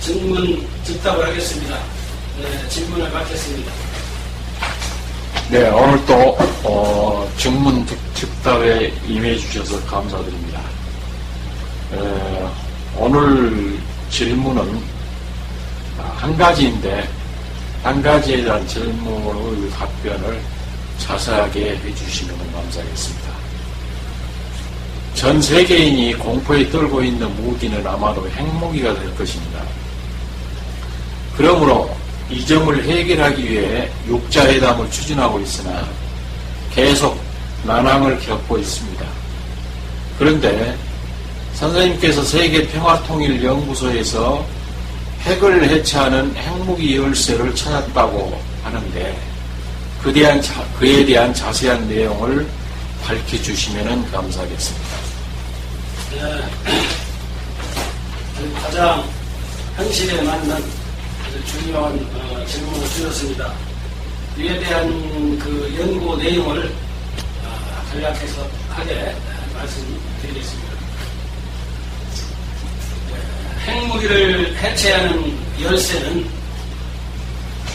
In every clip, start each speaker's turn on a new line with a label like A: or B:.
A: 질문 즉답을 하겠습니다. 네, 질문을 받겠습니다.
B: 네, 오늘 또 질문 즉답에 임해 주셔서 감사드립니다. 오늘 질문은 한 가지인데 한 가지에 대한 질문의 답변을 자세하게 해주시면 감사하겠습니다. 전 세계인이 공포에 떨고 있는 무기는 아마도 핵무기가 될 것입니다. 그러므로 이 점을 해결하기 위해 육자회담을 추진하고 있으나 계속 난항을 겪고 있습니다. 그런데 선생님께서 세계평화통일연구소에서 핵을 해체하는 핵무기 열쇠를 찾았다고 하는데 그에 대한 자세한 내용을 밝혀주시면 감사하겠습니다.
A: 네, 가장 현실에 맞는 중요한 질문을 주셨습니다. 이에 대한 그 연구 내용을 간략해서 하게 말씀드리겠습니다. 핵무기를 해체하는 열쇠는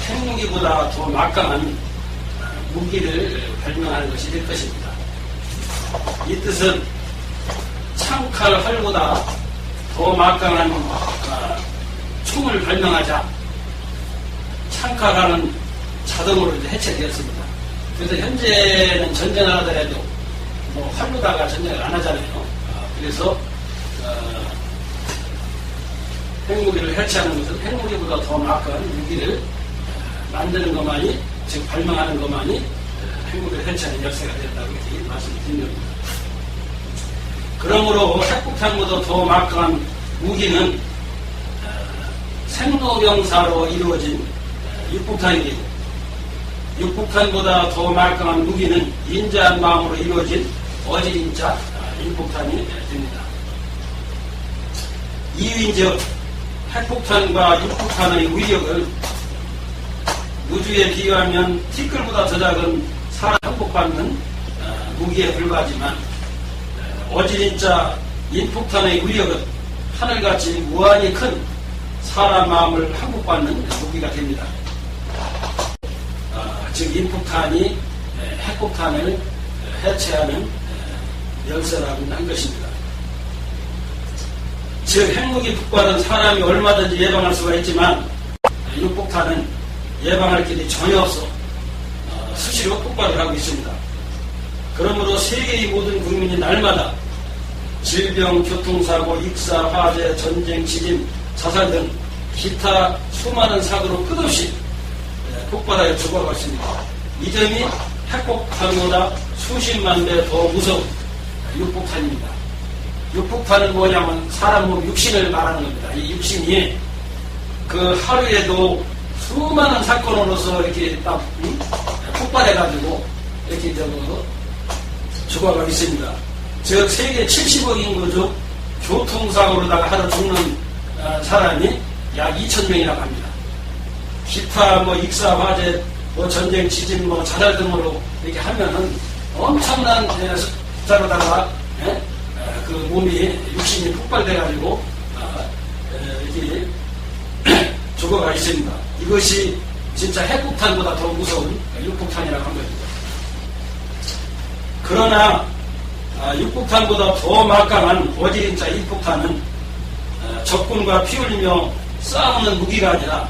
A: 핵무기보다 더 막강한 무기를 발명하는 것이 될 것입니다. 이 뜻은 창칼 활보다 더 막강한 총을 발명하자 창칼화는 자동으로 해체되었습니다. 그래서 현재는 전쟁을 하더라도 활로다가 전쟁을 안 하잖아요. 그래서 핵무기를 해체하는 것은 핵무기보다 더 막강한 무기를 만드는 것만이, 즉 발명하는 것만이 핵무기를 해체하는 열쇠가 된다고 이렇게 말씀드린 겁니다. 그러므로 핵폭탄보다 더 막강한 무기는 생로병사로 이루어진 육폭탄이고, 육폭탄보다 더 막강한 무기는 인자한 마음으로 이루어진 어질인자 인폭탄이 됩니다. 이유인즉 핵폭탄과 육폭탄의 위력을 우주에 비유하면 티끌보다 더 작은 사람 항복받는 무기에 불과하지만 어질인자 인폭탄의 위력은 하늘같이 무한히 큰 사람 마음을 항복받는 무기가 됩니다. 즉 인폭탄이 핵폭탄을 해체하는 열쇠라고 한 것입니다. 즉 핵무기 폭발은 사람이 얼마든지 예방할 수가 있지만 육폭탄은 예방할 길이 전혀 없어 수시로 폭발을 하고 있습니다. 그러므로 세계의 모든 국민이 날마다 질병, 교통사고, 익사, 화재, 전쟁, 지진, 자살 등 기타 수많은 사고로 끝없이 폭발하여 죽어가고 있습니다. 이 점이 핵폭탄보다 수십만 배 더 무서운 육폭탄입니다. 육폭탄은 뭐냐면 사람 몸 육신을 말하는 겁니다. 이 육신이 그 하루에도 수많은 사건으로서 이렇게 딱 폭발해가지고 이렇게 죽어가고 있습니다. 즉 세계 70억 인구 중 교통사고로다가 하루 죽는 사람이 약 2,000명이라고 합니다. 기타 익사, 화재, 전쟁, 지진, 자살 등으로 이렇게 하면은 엄청난 숫자로다가 그 몸이 육신이 폭발돼가지고 이렇게 죽어가 있습니다. 이것이 진짜 핵폭탄보다 더 무서운 육폭탄이라고 한 겁니다. 그러나 육폭탄보다 더 막강한 어질인자 인폭탄은 적군과 피 흘리며 싸우는 무기가 아니라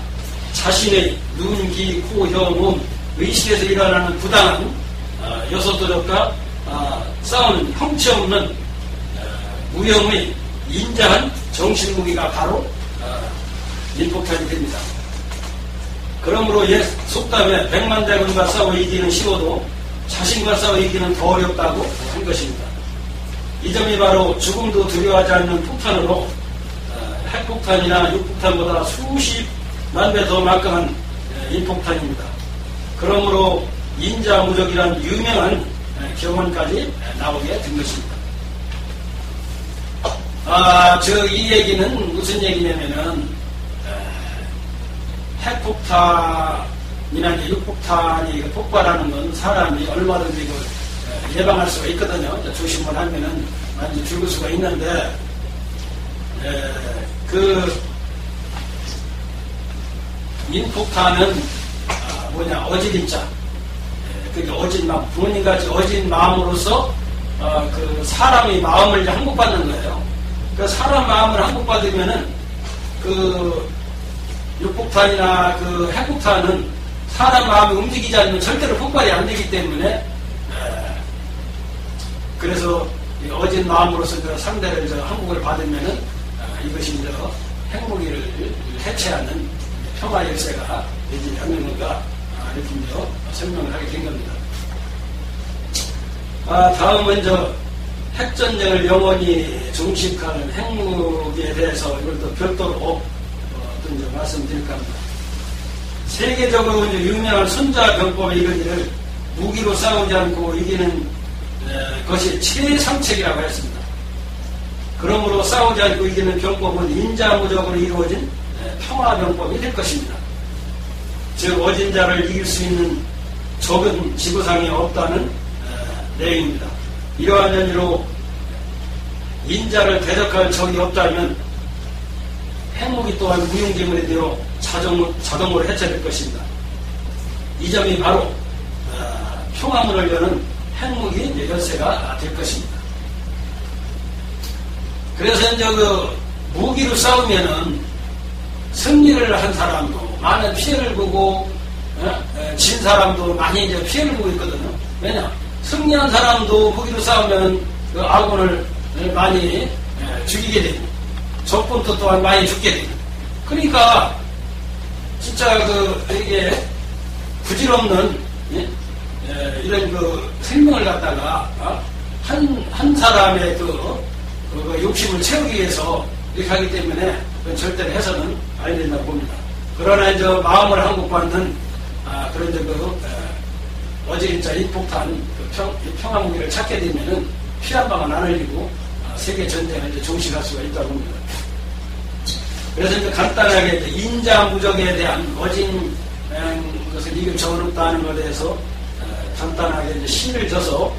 A: 자신의 눈, 귀, 코, 혀, 몸, 의식에서 일어나는 부당한 요소들과 싸우는 형체 없는 무형의 인자한 정신무기가 바로 인폭탄이 됩니다. 그러므로 속담에 100만 대군과 싸워 이기는 쉬워도 자신과 싸워 이기는 더 어렵다고 한 것입니다. 이 점이 바로 죽음도 두려워하지 않는 폭탄으로 핵폭탄이나 육폭탄보다 수십만 배 더 막강한 인폭탄입니다. 그러므로 인자무적이란 유명한 경언까지 나오게 된 것입니다. 이 얘기는 무슨 얘기냐면은 핵폭탄이나 육폭탄이 폭발하는 건 사람이 얼마든지 예방할 수가 있거든요. 조심을 하면은 많이 죽을 수가 있는데, 인폭탄은 어진 자. 그게 어진 마음, 부모님같이 어진 마음으로서 그 사람의 마음을 이제 항복받는 거예요. 그 사람 마음을 항복받으면은 그 육폭탄이나 그 핵폭탄은 사람 마음이 움직이지 않으면 절대로 폭발이 안 되기 때문에 그래서 어진 마음으로서 그 상대를 항복을 받으면은 이것이 이제 핵무기를 해체하는 평화 열쇠가 되지 않는가 이렇게 설명을 하게 된 겁니다. 다음은 핵전쟁을 영원히 종식하는 핵무기에 대해서 이걸 또 별도로 말씀드릴까 합니다. 세계적으로 유명한 손자병법의 이거기를 무기로 싸우지 않고 이기는 것이 최상책이라고 했습니다. 그러므로 싸우지 않고 이기는 병법은 인자무적으로 이루어진 평화병법이 될 것입니다. 즉 어진 자를 이길 수 있는 적은 지구상에 없다는 내용입니다. 이러한 연유로 인자를 대적할 적이 없다면 핵무기 또한 무용지물이 되어 자동으로 해체될 것입니다. 이 점이 바로 평화문을 여는 핵무기 열쇠가 될 것입니다. 그래서 이제 그 무기로 싸우면은 승리를 한 사람도 많은 피해를 보고 진 사람도 많이 이제 피해를 보고 있거든요. 왜냐? 승리한 사람도 무기로 싸우면 그 아군을 많이 죽이게 되고 적군도 또한 많이 죽게 되고 그러니까 진짜 이게 부질없는 이런 그 생명을 갖다가 한 사람의 그 욕심을 채우기 위해서 이렇게 하기 때문에 절대로 해서는 안 된다고 봅니다. 그러나 이제 마음을 항복받는 그런 어제 인폭탄 평화무기를 찾게 되면은 피 한 방울 안 흘리고 세계 전쟁을 이제 종식할 수가 있다고 봅니다. 그래서 이제 간단하게 인자무적에 대한 어진 것을 이길 적은 없다는 것에 대해서 간단하게 이제 시를 져서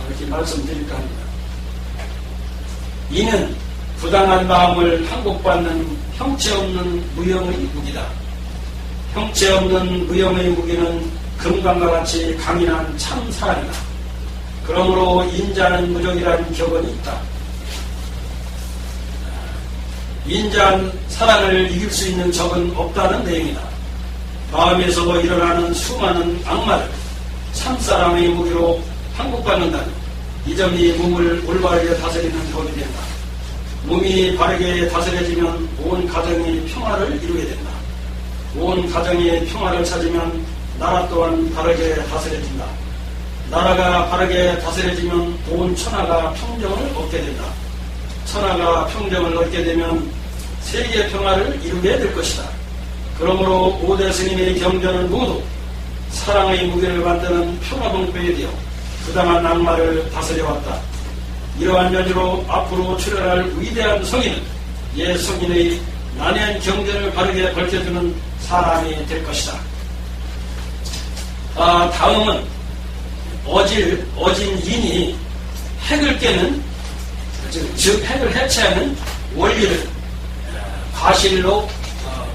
A: 이렇게 말씀드릴까 합니다. 이는 부당한 마음을 항복받는 형체 없는 무형의 무기다. 형체 없는 무형의 무기는 금강과 같이 강인한 참 사랑이다. 그러므로 인자는 무적이라는 격언이 있다. 인자한 사랑을 이길 수 있는 적은 없다는 내용이다. 마음에서 일어나는 수많은 악마를 참사랑의 무기로 항복받는다는 이 점이 몸을 올바르게 다스리는 법이 된다. 몸이 바르게 다스려지면 온 가정이 평화를 이루게 된다. 온 가정이 평화를 찾으면 나라 또한 바르게 다스려진다. 나라가 바르게 다스려지면 온 천하가 평정을 얻게 된다. 천하가 평정을 얻게 되면 세계 평화를 이루게 될 것이다. 그러므로 5대 스님의 경전은 모두 사랑의 무기를 만드는 평화봉배에 되어 부당한 악마를 다스려왔다. 이러한 연유로 앞으로 출현할 위대한 성인은 옛 성인의 난해한 경전을 바르게 밝혀주는 사람이 될 것이다. 다음은 어진 인이 핵을 깨는 즉 핵을 해체하는 원리를 과실로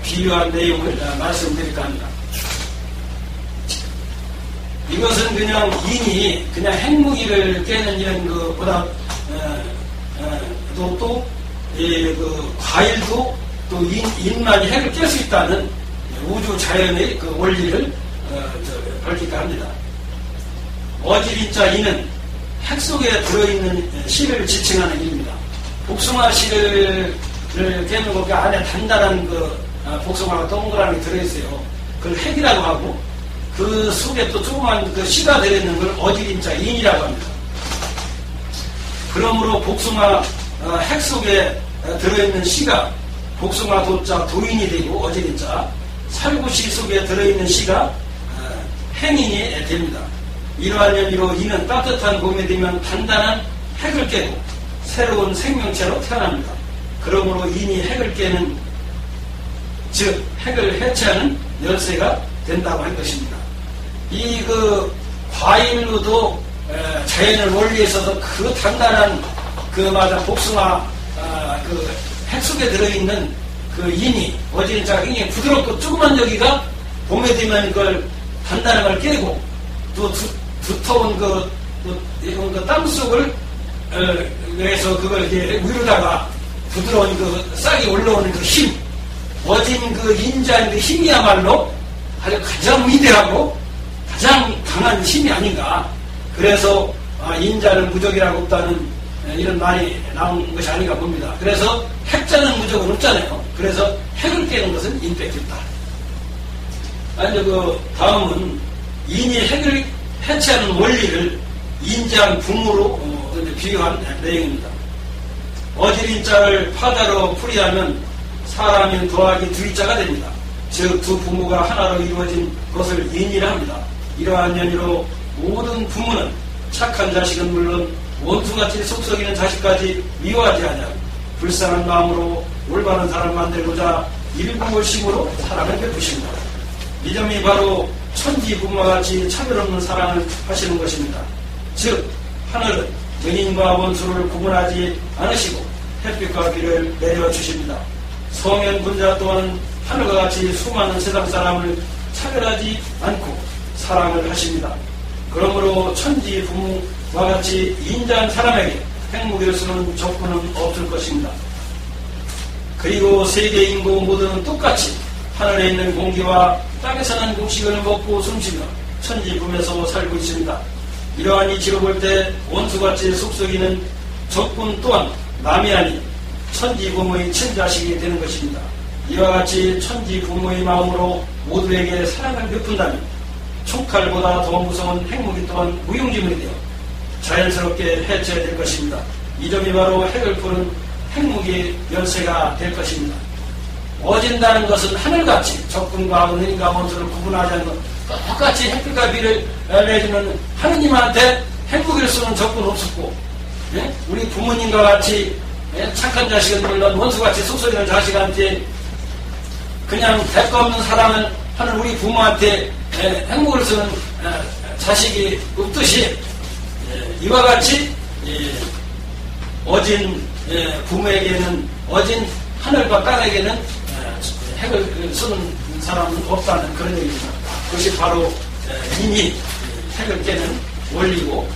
A: 비유한 내용을 말씀드릴까 합니다. 이것은 그냥 인이 그냥 핵무기를 깨는 이런 것보다 또 과일도 또 인만이 핵을 깰 수 있다는 우주 자연의 그 원리를 밝힐까 합니다. 어질인자 인은 핵 속에 들어있는 실을 지칭하는 일입니다. 복숭아 실을 깨는 거 그 안에 단단한 복숭아가 동그란 게 들어있어요. 그걸 핵이라고 하고 그 속에 또 조그만 씨가 들어있는 걸 어질인자 인이라고 합니다. 그러므로 복숭아 핵 속에 들어있는 씨가 복숭아 도자 도인이 되고 어질인자 살구씨 속에 들어있는 씨가 행인이 됩니다. 이러한 연유로 이는 따뜻한 봄이 되면 단단한 핵을 깨고 새로운 생명체로 태어납니다. 그러므로 인이 핵을 깨는 즉 핵을 해체하는 열쇠가 된다고 할 것입니다. 이 과일로도 자연의 원리에 있어서 그 단단한 복숭아 핵 속에 들어있는 그 인이, 어지린자가 굉장히 부드럽고 조그만 여기가 봄에 되면 그걸 단단한 걸 깨고 또 두터운 이런 땅속을 위해서 그걸 이제 위로다가 부드러운 그 싹이 올라오는 그 힘, 어진 그 인자인 그 힘이야말로 아주 가장 위대하고 가장 강한 힘이 아닌가. 그래서 인자는 무적이라고 없다는 이런 말이 나온 것이 아닌가 봅니다. 그래서 핵자는 무적은 없잖아요. 그래서 핵을 깨는 것은 임팩트다. 아니, 그 다음은 인이 핵을 해체하는 원리를 인자한 붕으로 비교한 내용입니다. 어지린 자를 파다로 풀이하면 사람이 더하기 둘자가 됩니다. 즉 두 부모가 하나로 이루어진 것을 인이라 합니다. 이러한 연유로 모든 부모는 착한 자식은 물론 원수같이 속썩이는 자식까지 미워하지 아니하고 불쌍한 마음으로 올바른 사람 만들고자 일부월심으로 사랑을 베푸십니다. 이 점이 바로 천지 부모와 같이 차별없는 사랑을 하시는 것입니다. 즉 하늘은 은인과 원수를 구분하지 않으시고 햇빛과 비를 내려주십니다. 성현 군자 또한 하늘과 같이 수많은 세상 사람을 차별하지 않고 사랑을 하십니다. 그러므로 천지 부모와 같이 인자한 사람에게 핵무기를 쓰는 적군은 없을 것입니다. 그리고 세계 인구 모두는 똑같이 하늘에 있는 공기와 땅에 사는 곡식을 먹고 숨쉬며 천지 품에서 살고 있습니다. 이러한 이치로 볼 때 원수같이 속썩이는 적군 또한 남이 아닌 천지 부모의 친자식이 되는 것입니다. 이와 같이 천지 부모의 마음으로 모두에게 사랑을 베푼다면 총칼보다 더 무서운 핵무기 또한 무용지물이 되어 자연스럽게 해체될 것입니다. 이 점이 바로 핵을 푸는 핵무기 열쇠가 될 것입니다. 어진다는 것은 하늘같이 적군과 은인과 원수를 구분하지 않는 똑같이 햇빛과 비를 내주는 하느님한테 핵무기를 쓰는 적군 없었고, 예? 우리 부모님과 같이 착한 자식은 물론 원수같이 속썩이는 자식한테 그냥 대가 없는 사랑을 하는 우리 부모한테 핵무기를 쓰는 자식이 없듯이 이와 같이 어진 부모에게는 어진 하늘과 땅에게는 핵을 쓰는 사람은 없다는 그런 얘기입니다. 그것이 바로 인이 핵을 깨는 원리고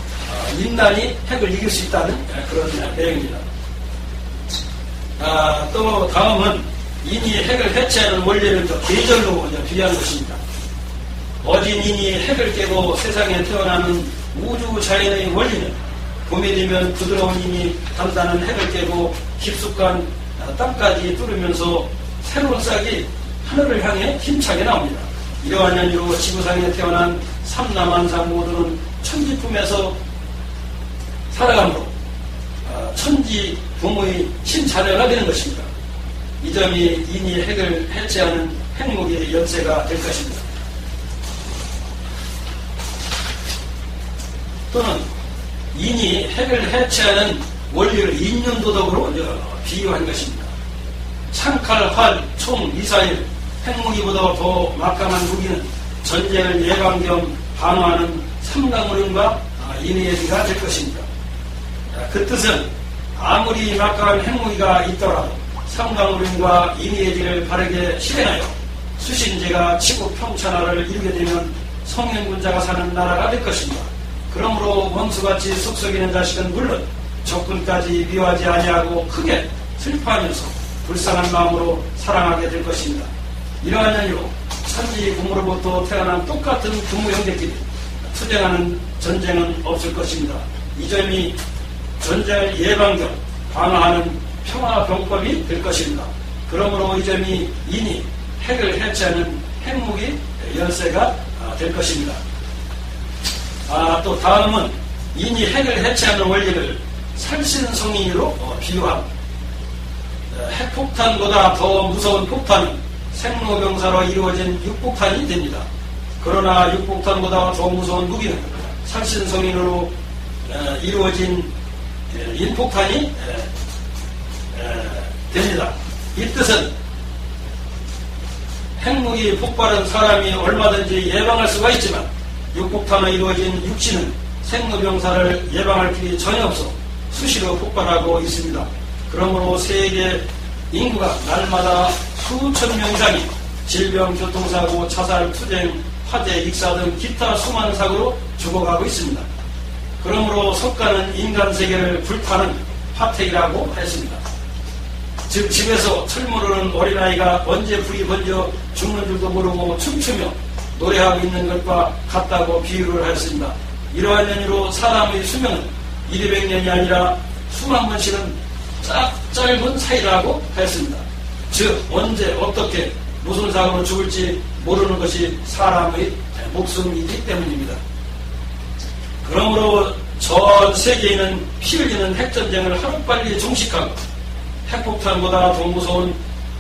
A: 인간이 핵을 이길 수 있다는 그런 내용입니다. 또 다음은 인이 핵을 해체하는 원리를 계절로 비유한 것입니다. 어진 인이 핵을 깨고 세상에 태어나는 우주 자연의 원리는 봄이 되면 부드러운 인이 단단한 핵을 깨고 깊숙한 땅까지 뚫으면서 새로운 싹이 하늘을 향해 힘차게 나옵니다. 이러한 연유로 지구상에 태어난 삼남한상 모두는 천지 품에서 살아감으로 천지 부모의 친자녀가 되는 것입니다. 이 점이 인이 핵을 해체하는 핵무기의 연세가 될 것입니다. 또는 인이 핵을 해체하는 원리를 인륜도덕으로 비유한 것입니다. 창칼, 활, 총, 미사일, 핵무기보다 더 막강한 무기는 전쟁을 예방 겸 방어하는 삼강우륜과 인의예지가 될 것입니다. 그 뜻은 아무리 막강한 핵무기가 있더라도 삼강우륜과 인의예지를 바르게 실행하여 수신제가 지구 평천화를 이루게 되면 성현군자가 사는 나라가 될 것입니다. 그러므로 원수같이 속썩이는 자식은 물론 적군까지 미워하지 아니하고 크게 슬퍼하면서 불쌍한 마음으로 사랑하게 될 것입니다. 이러한 연유로 천지 부모로부터 태어난 똑같은 부모 형제끼리 투쟁하는 전쟁은 없을 것입니다. 이 점이 전쟁을 예방 겸 방어하는 평화병법이 될 것입니다. 그러므로 이 점이 인이 핵을 해체하는 핵무기 열쇠가 될 것입니다. 또 다음은 인이 핵을 해체하는 원리를 살신성인으로 비유함. 핵폭탄보다 더 무서운 폭탄은 생로병사로 이루어진 육폭탄이 됩니다. 그러나 육폭탄보다 더 무서운 무기는 살신성인으로 이루어진 인폭탄이 됩니다. 이 뜻은 핵무기 폭발은 사람이 얼마든지 예방할 수가 있지만 육폭탄으로 이루어진 육신은 생로병사를 예방할 길이 전혀 없어 수시로 폭발하고 있습니다. 그러므로 세계 인구가 날마다 수천 명 이상이 질병, 교통사고, 자살, 투쟁, 화재, 익사 등 기타 수많은 사고로 죽어가고 있습니다. 그러므로 석가는 인간 세계를 불타는 화택이라고 했습니다. 즉 집에서 철 모르는 어린아이가 언제 불이 번져 죽는 줄도 모르고 춤추며 노래하고 있는 것과 같다고 비유를 하였습니다. 이러한 연유로 사람의 수명은 200년이 아니라 수만 번씩은 짧은 사이라고 했습니다. 즉 언제 어떻게 무슨 사고로 죽을지 모르는 것이 사람의 목숨이기 때문입니다. 그러므로 전 세계에는 피 흘리는 핵전쟁을 하루빨리 종식하고 핵폭탄보다 더 무서운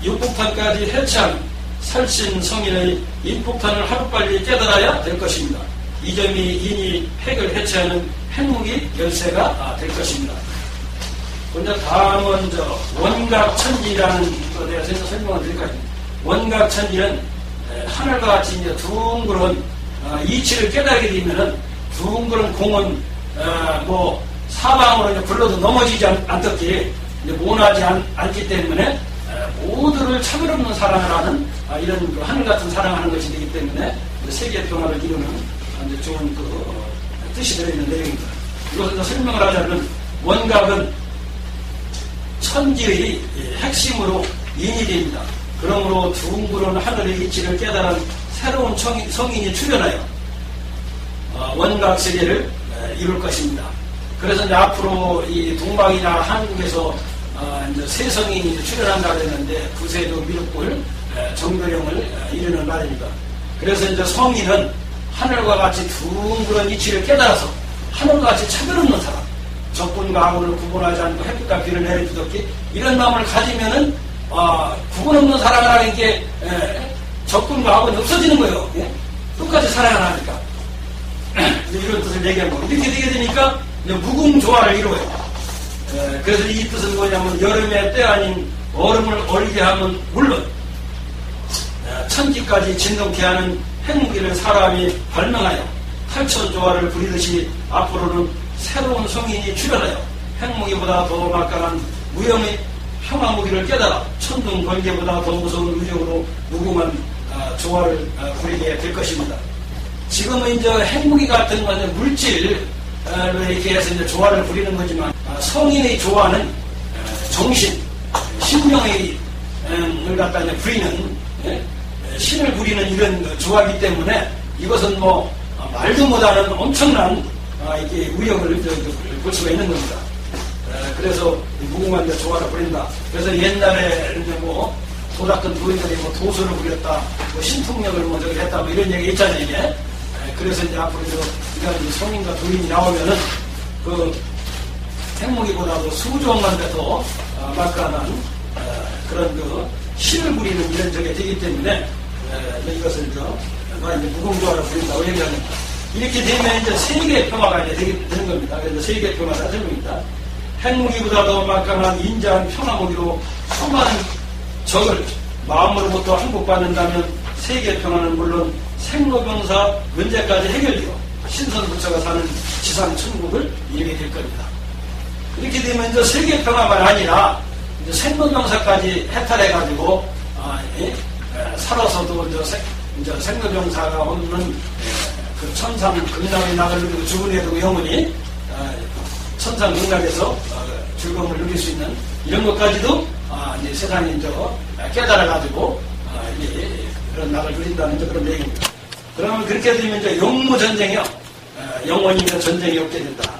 A: 육폭탄까지 해체하는 살신 성인의 인폭탄을 하루빨리 깨달아야 될 것입니다. 이 점이 이니 핵을 해체하는 핵무기 열쇠가 될 것입니다. 먼저 다음은 원각천지라는 것에 대해서 설명을 드릴까요? 원각천지는 하늘과 같이 이제 둥그런 이치를 깨달게 되면은 둥그런 공은 사방으로 이제 굴러도 넘어지지 않듯이 모나지 않기 때문에 모두를 차별없는 사랑을 하는 이런 하늘 같은 사랑하는 것이 되기 때문에 세계 평화를 이루는 좋은 뜻이 들어있는 내용입니다. 이것을 설명을 하자면 원각은 천지의 핵심으로 인일입니다. 그러므로 둥그런 하늘의 이치를 깨달은 새로운 성인이 출현하여 원각 세계를 이룰 것입니다. 그래서 이제 앞으로 이 동방이나 한국에서 이제 새 성인이 출현한다고 했는데 구세도 미륵불 정도령을 이루는 말입니다. 그래서 이제 성인은 하늘과 같이 둥그런 이치를 깨달아서 하늘과 같이 차별 없는 사람, 적군과 악을 구분하지 않고 햇빛과 비를 내리주었기 이런 마음을 가지면은 구분 없는 사랑을 하는 게 적군과 악은 없어지는 거예요. 예? 똑같이 사랑을 하니까 이런 뜻을 얘기한 거고 이렇게 되게 되니까 무궁조화를 이루어요. 그래서 이 뜻은 뭐냐면 여름의 때 아닌 얼음을 얼게 하면 물론 천지까지 진동케 하는 핵무기를 사람이 발명하여 탈천조화를 부리듯이 앞으로는 새로운 성인이 출현하여 핵무기보다 더 막강한 무형의 평화무기를 깨달아 천둥 번개보다 더 무서운 의정으로 무궁한 조화를 부리게 될 것입니다. 지금은 이제 핵무기 같은 것은 물질로 이렇게 해서 이제 조화를 부리는 거지만 성인의 조화는 정신, 신명의 을 갖다 이제 부리는 신을 부리는 이런 조화이기 때문에 이것은 말도 못하는 엄청난 이게 위력을 볼 수가 있는 겁니다. 그래서 무궁한 조화를 부린다. 그래서 옛날에 이제 도닦은 부인들이 도수를 부렸다, 신통력을 저기 했다, 이런 얘기 있잖아요, 이게. 그래서 이제 앞으로 이런 성인과 도인이 나오면은 핵무기보다도 수조만 돼도 막강한 그런 신을 부리는 이런 적이 되기 때문에 이것을 이제 무궁조화를 부린다고 얘기합니다. 이렇게 되면 이제 세계 평화가 이제 되는 겁니다. 그래서 세계 평화가 설명입니다. 핵무기보다도 막강한 인자한 평화무기로 수많은 적을 마음으로부터 항복받는다면 세계 평화는 물론 생로병사 문제까지 해결되어 신선부처가 사는 지상 천국을 이루게 될 겁니다. 이렇게 되면 이제 세계 평화만 아니라 이제 생로병사까지 해탈해가지고 살아서도 이제 생로병사가 없는 그 천상 극락의 낙을 누리고 죽은 애도 영원히 천상 극락에서 즐거움을 누릴 수 있는 이런 것까지도 이제 세상에 이제 깨달아가지고 그런 낙을 누린다는 그런 얘기입니다. 그러면 그렇게 되면 이제 영무 전쟁이요. 영원히 전쟁이 없게 된다.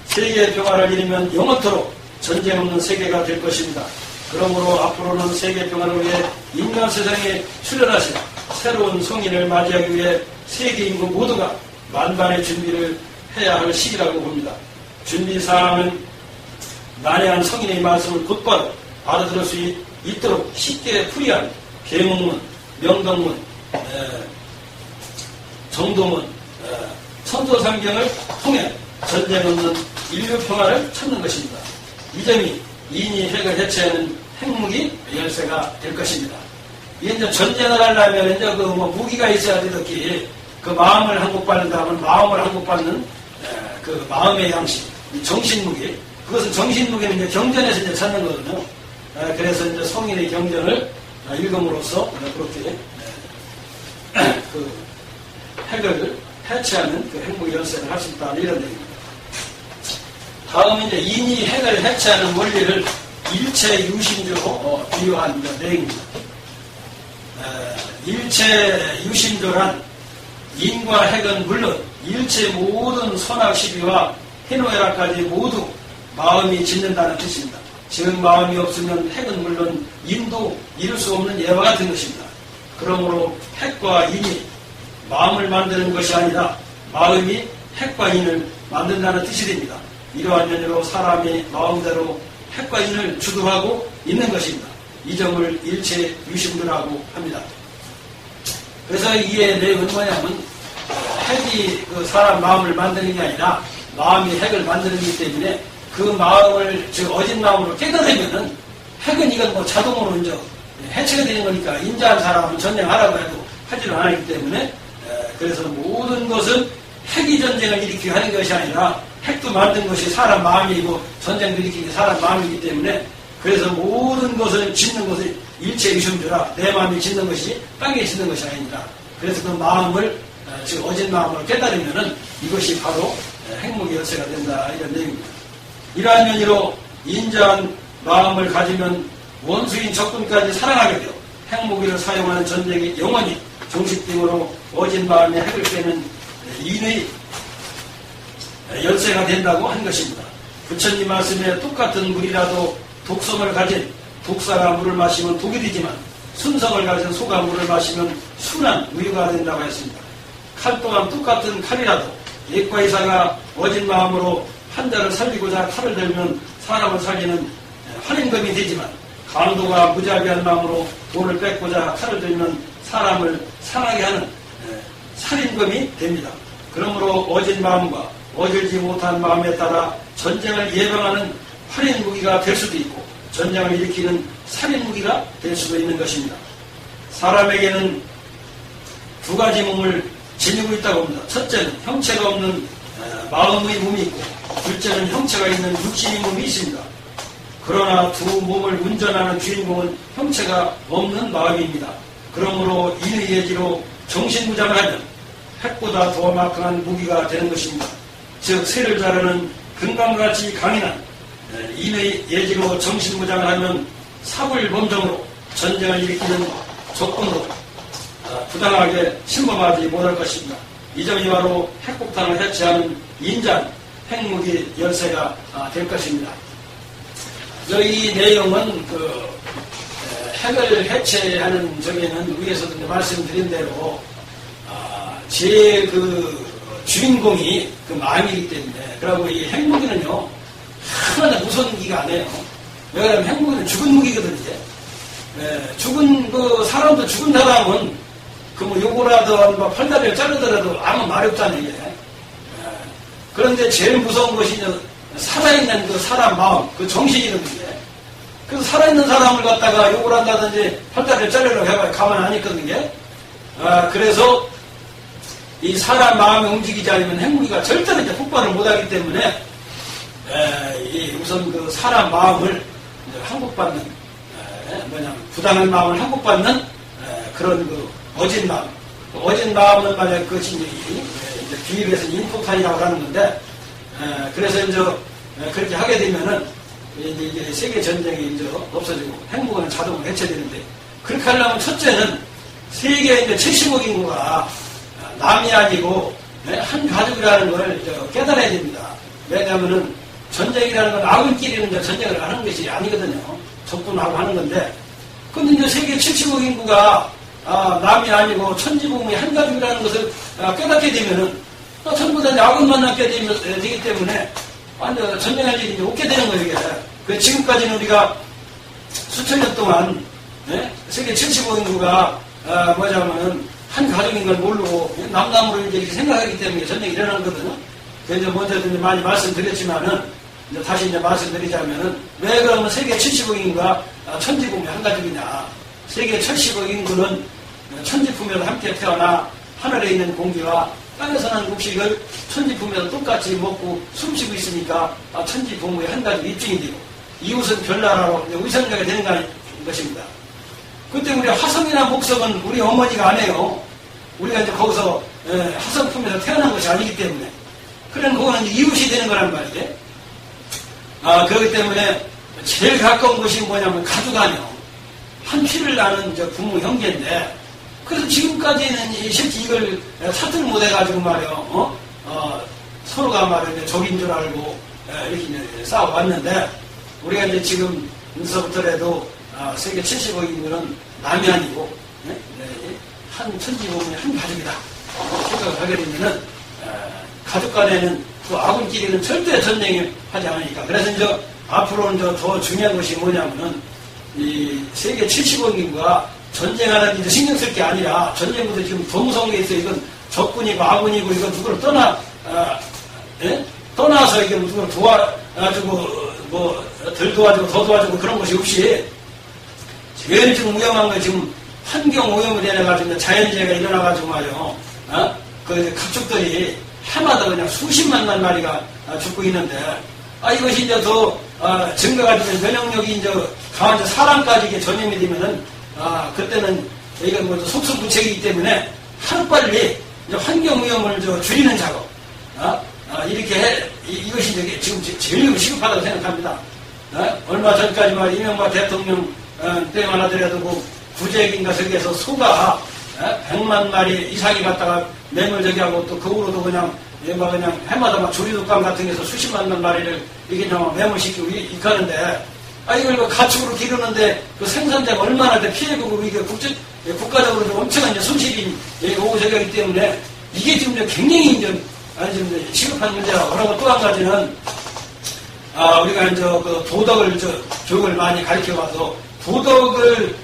A: 세계의 평화를 이루면 영원토록 전쟁 없는 세계가 될 것입니다. 그러므로 앞으로는 세계 평화를 위해 인간 세상에 출현하신 새로운 성인을 맞이하기 위해 세계 인구 모두가 만반의 준비를 해야 할 시기라고 봅니다. 준비사항은 난해한 성인의 말씀을 곧바로 알아들을 수 있도록 쉽게 풀이한 계몽문, 명덕문, 정도문, 천도상경을 통해 전쟁 없는 인류 평화를 찾는 것입니다. 이 점이 인이 핵을 해체하는 핵무기 열쇠가 될 것입니다. 이게 이제 전쟁을 하려면 이제 무기가 있어야 되듯이 그 마음을 항복받는다면 마음을 항복받는 그 마음의 양식, 정신무기. 그것은 정신무기는 이제 경전에서 이제 찾는 거거든요. 그래서 이제 성인의 경전을 읽음으로써 그렇게 그 핵을 해체하는 그 핵무기 열쇠를 할 수 있다는 이런 얘기입니다. 다음은 이제 인이 핵을 해체하는 원리를 일체 유심조로 비유한 내용입니다. 일체 유심조란 인과 핵은 물론 일체 모든 선악 시비와 희노애락까지 모두 마음이 짓는다는 뜻입니다. 즉 마음이 없으면 핵은 물론 인도 이룰 수 없는 예와 같은 것입니다. 그러므로 핵과 인이 마음을 만드는 것이 아니라 마음이 핵과 인을 만든다는 뜻이 됩니다. 이러한 연유로 사람이 마음대로 핵과 인을 주도하고 있는 것입니다. 이 점을 일체 유심조라고 합니다. 그래서 이의 내용은 뭐냐면 핵이 그 사람 마음을 만드는 게 아니라 마음이 핵을 만드는 것이기 때문에 그 마음을 즉 어진 마음으로 깨달으면은 핵은 이건 뭐 자동으로 이제 해체가 되는 거니까 인자한 사람은 전쟁하라고 해도 하지는 않기 때문에 그래서 모든 것은 핵이 전쟁을 일으키게 하는 것이 아니라 핵도 만든 것이 사람 마음이고 전쟁도 일으키는 게 사람 마음이기 때문에 그래서 모든 것을 짓는 것을 일체 유심조라 내 마음이 짓는 것이 땅에 짓는 것이 아닙니다. 그래서 그 마음을 즉 어진 마음으로 깨달으면은 이것이 바로 핵무기 열쇠가 된다 이런 내용입니다. 이러한 면으로 인자한 마음을 가지면 원수인 적군까지 사랑하게 되어 핵무기를 사용하는 전쟁이 영원히 종식됨으로 어진 마음의 핵을 깨는 인의 열쇠가 된다고 한 것입니다. 부처님 말씀에 똑같은 물이라도 독성을 가진 독사가 물을 마시면 독이 되지만 순성을 가진 소가 물을 마시면 순한 우유가 된다고 했습니다. 칼 또한 똑같은 칼이라도 예과 의사가 어진 마음으로 환자를 살리고자 칼을 들면 사람을 살리는 환인검이 되지만 강도가 무자비한 마음으로 돈을 뺏고자 칼을 들면 사람을 상하게 하는 살인검이 됩니다. 그러므로 어진 마음과 어질지 못한 마음에 따라 전쟁을 예방하는 활인 무기가 될 수도 있고 전쟁을 일으키는 살인 무기가 될 수도 있는 것입니다. 사람에게는 두 가지 몸을 지니고 있다고 합니다. 첫째는 형체가 없는 마음의 몸이 있고 둘째는 형체가 있는 육신의 몸이 있습니다. 그러나 두 몸을 운전하는 주인공은 형체가 없는 마음입니다. 그러므로 인의 예지로 정신무장을 하면 핵보다 더 막강한 무기가 되는 것입니다. 즉 새를 자르는 금강같이 강인한 인의 예지로 정신무장을 하면 사불범정으로 전쟁을 일으키는 적군으로 부당하게 침범하지 못할 것입니다. 이 점이 바로 핵폭탄을 해체하는 인자한 핵무기 열쇠가 될 것입니다. 이 내용은 핵을 해체하는 적에는 위에서도 말씀드린 대로 제일 주인공이 그 마음이기 때문에 그리고 이 핵무기는요 하나도 무서운 무기가 아니에요. 왜냐하면 핵무기는 죽은 무기거든요. 죽은 사람도 죽은 사람은 요거라도 팔다리를 자르더라도 아무 말이 없다는 얘기예요. 그런데 제일 무서운 것이 살아있는 그 사람 마음, 그 정신이거든요. 그래서 살아있는 사람을 갖다가 욕을 한다든지 팔다리를 자르려고 해봐야 가만 안 있거든요. 그래서 이 사람 마음이 움직이지 않으면 핵무기가 절대로 이제 폭발을 못하기 때문에 우선 그 사람 마음을 항복받는 부당한 마음을 항복받는 그런 어진 마음. 어진 마음은 만약 그것이 이제 비밀에서 인포탄이라고 하는 건데 그래서 이제 그렇게 하게 되면은 이제 세계 전쟁이 이제 없어지고 핵무기는 자동으로 해체되는데 그렇게 하려면 첫째는 세계 이제 70억 인구가 남이 아니고 한 가족이라는 걸 깨달아야 됩니다. 왜냐하면은 전쟁이라는 건 아군끼리는 이제 전쟁을 하는 것이 아니거든요. 적군하고 하는 건데 근데 이제 세계 70억 인구가 남이 아니고 천지부모의 한 가족이라는 것을 깨닫게 되면은 전부 다 아군만 남게 되기 때문에 완전 전쟁할 일이 이제 없게 되는 거예요. 이게. 지금까지는 우리가 수천 년 동안 세계 70억 인구가 뭐냐면은 한 가족인 걸 모르고 남남으로 이제 이렇게 생각하기 때문에 전쟁이 일어나는 거거든요. 그래서 먼저도 이제 많이 말씀드렸지만은 이제 다시 이제 말씀드리자면은 왜 그러면 세계 70억 인구가 천지부모의 한 가족이냐? 세계 70억 인구는 천지품에서 함께 태어나 하늘에 있는 공기와 땅에서 나는 곡식을 천지품에서 똑같이 먹고 숨쉬고 있으니까 천지부모의 한 가족 입증이 되고 이웃은 별나라로 위선자가 되는 것입니다. 그때 우리 화성이나 목성은 우리 어머니가 안 해요. 우리가 이제 거기서 화성품에서 태어난 것이 아니기 때문에. 그런 그거는 이웃이 되는 거란 말이에요. 그렇기 때문에 제일 가까운 것이 뭐냐면 가족 아니요. 한 피를 나는 부모 형제인데, 그래서 지금까지는 실제 이걸 차트를 못 해가지고 말이요. 서로가 말이요. 적인 줄 알고 이렇게 이제 싸워왔는데, 우리가 이제 지금서부터라도 세계 70억 인구는 남이 아니고, 한 천지보험이 한 가족이다. 생각을 하게 되면은, 가족 간에는 그 아군끼리는 절대 전쟁을 하지 않으니까. 그래서 이제 앞으로는 더 중요한 것이 뭐냐면은, 이 세계 70억 인구가 전쟁하는 게 신경 쓸 게 아니라, 전쟁보다 지금 더 무서운 게 있어요. 이건 적군이고 아군이고, 이건 누구를 떠나서 이게 누구를 도와주고, 덜 도와주고 더 도와주고 그런 것이 없이, 제일 지금 위험한 건 지금 환경 오염이 되어가지고 자연재해가 일어나가지고 말이요. 그 가축들이 해마다 그냥 수십만 마리가 죽고 있는데, 이것이 이제 더 증가가 되면 면역력이 이제 강한 사람까지 이게 전염이 되면은, 그때는 이건 뭐 속수무책이기 때문에 하루빨리 이제 환경 오염을 줄이는 작업, 이렇게 이것이 이제 지금 제일 시급하다고 생각합니다. 얼마 전까지 말 이명박 대통령 때만 하더라도 그 구제인가 저기에서 소가 100만 마리 이상이 갔다가 매물 저기 하고 또 그거로도 그냥 해마다 막 조리독감 같은 데서 수십만 마리를 이게 매물시키고 이가는데, 이걸 가축으로 기르는데 그 생산자가 얼마나 피해보고 이게 국가적으로도 엄청난 손실이 오고 저기 하기 때문에 이게 지금 굉장히 이제 지금 시급한 문제라고. 그리고 또 한 가지는, 우리가 이제 그 도덕을 교육을 많이 가르쳐가서 도덕을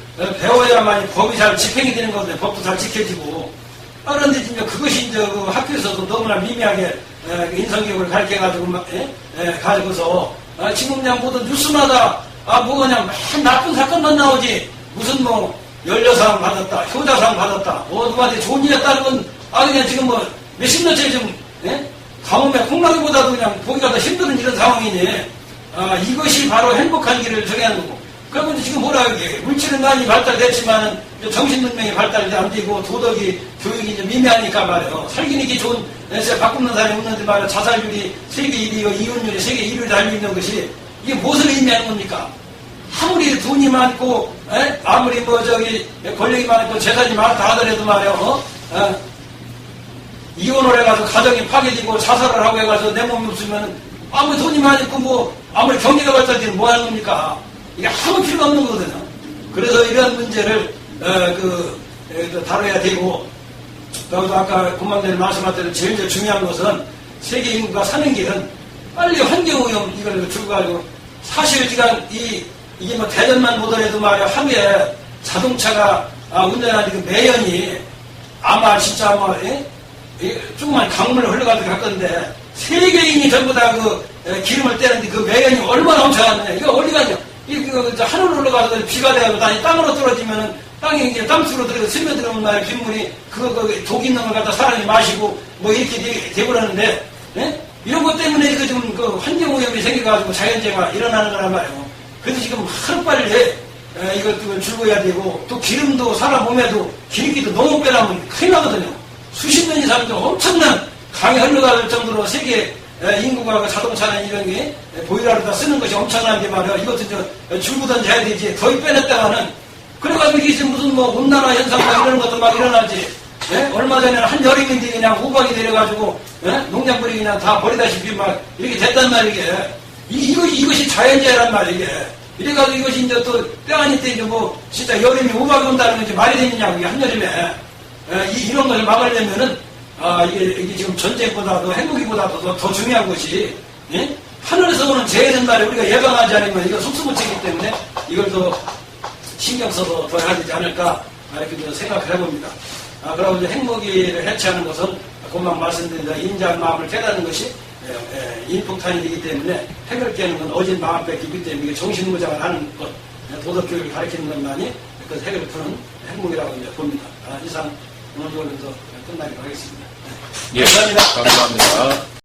A: 배워야만이 법이 잘 집행이 되는 건데, 법도 잘 지켜지고. 그런데 이제 그것이 이제 그 학교에서도 너무나 미미하게 인성교육을 가르쳐가지고, 가지고서, 지금 그냥 모든 뉴스마다, 그냥 맨 나쁜 사건만 나오지, 무슨 연료상 받았다, 효자상 받았다, 누구한테 좋은 일 했다는 건, 그냥 지금 몇십 년째 좀, 가뭄에 콩나기보다도 그냥 보기가 더 힘든 이런 상황이니, 이것이 바로 행복한 길을 정해야 하는 거고. 그러면 지금 뭐라 하게, 물질은 많이 발달됐지만, 정신문명이 발달이 안 되고, 도덕이, 교육이 이제 미미하니까 말이에요. 살기는 게 좋은, 바꾸는 사람이 없는데 말이에요. 자살률이 세계 1위고, 이혼율이 세계 1위를 달리고 있는 것이, 이게 무엇을 의미하는 겁니까? 아무리 돈이 많고, 아무리 권력이 많고, 재산이 많다 하더라도 말이에요. 이혼을 해가지고 가정이 파괴되고 자살을 하고 해가지고 내 몸이 없으면 아무리 돈이 많이 있고 아무리 경제가 발달되면 뭐 하는 겁니까? 이게 아무 필요가 없는 거거든요. 그래서 이러한 문제를 다뤄야 되고, 또 아까 군방대는 말씀하신 제일 중요한 것은 세계 인구가 사는 길은 빨리 환경오염 이걸 들고 가지고, 사실 지금 이게 대전만 보더라도 말이야, 하루에 자동차가 운전하는 그 매연이 진짜 조그만 강물을 흘러가지고 갈 건데, 세계인이 전부 다 기름을 떼는데 그 매연이 얼마나 엄청나느냐. 이거 어디 가냐. 하늘로 올라가서 비가 돼가지고 땅으로 떨어지면은 땅이 이제 땅수로 들어가서 스며들어오는 말에 빗물이 독 있는 걸 갖다 사람이 마시고 이렇게 되버렸는데, 이런 것 때문에 지금 환경오염이 생겨가지고 자연재해가 일어나는 거란 말이에요. 그래서 지금 하루빨리 이걸 줄여야 되고, 또 기름도 사람 몸에도 기름기도 너무 빼라면 큰일 나거든요. 수십 년 이상 엄청난 강이 흘러갈 정도로 세계 인구가 자동차나 이런 게 보일러를 다 쓰는 것이 엄청난데 말이야. 이것도 줄고든지 해야 되지. 거의 빼냈다가는, 그래가지고 이게 지금 무슨 온난화 현상 이런 것도 막 일어나지. 얼마 전에는 한여름인데 그냥 우박이 내려가지고 농작물이 그냥 다 버리다시피 막 이렇게 됐단 말이게. 이것이 자연재해란 말이게. 이래가지고 이것이 이제 또 때아닐 때 이제 진짜 여름이 우박이 온다는 게 말이 되느냐고, 이게 한여름에. 이런 걸 막으려면은, 이게 지금 전쟁보다도 행복이보다도 더 중요한 것이, 하늘에서 오는 재해는 말에 우리가 예방하지 않으면 이거 속수무책이기 때문에 이걸 더 신경 써서 더 해야 되지 않을까, 이렇게 생각을 해봅니다. 그러고 이제 핵무기를 해체하는 것은 금방 말씀드린 인자한 마음을 깨닫는 것이 인폭탄이 되기 때문에, 핵을 깨는 건 어진 마음 뺏기기 때문에 이게 정신무장을 하는 것, 도덕교육을 가르치는 것만이 그 핵을 푸는 핵무기라고 이제 봅니다. 이상 오늘 이걸로 끝나기로 하겠습니다.
B: 예, 감사합니다.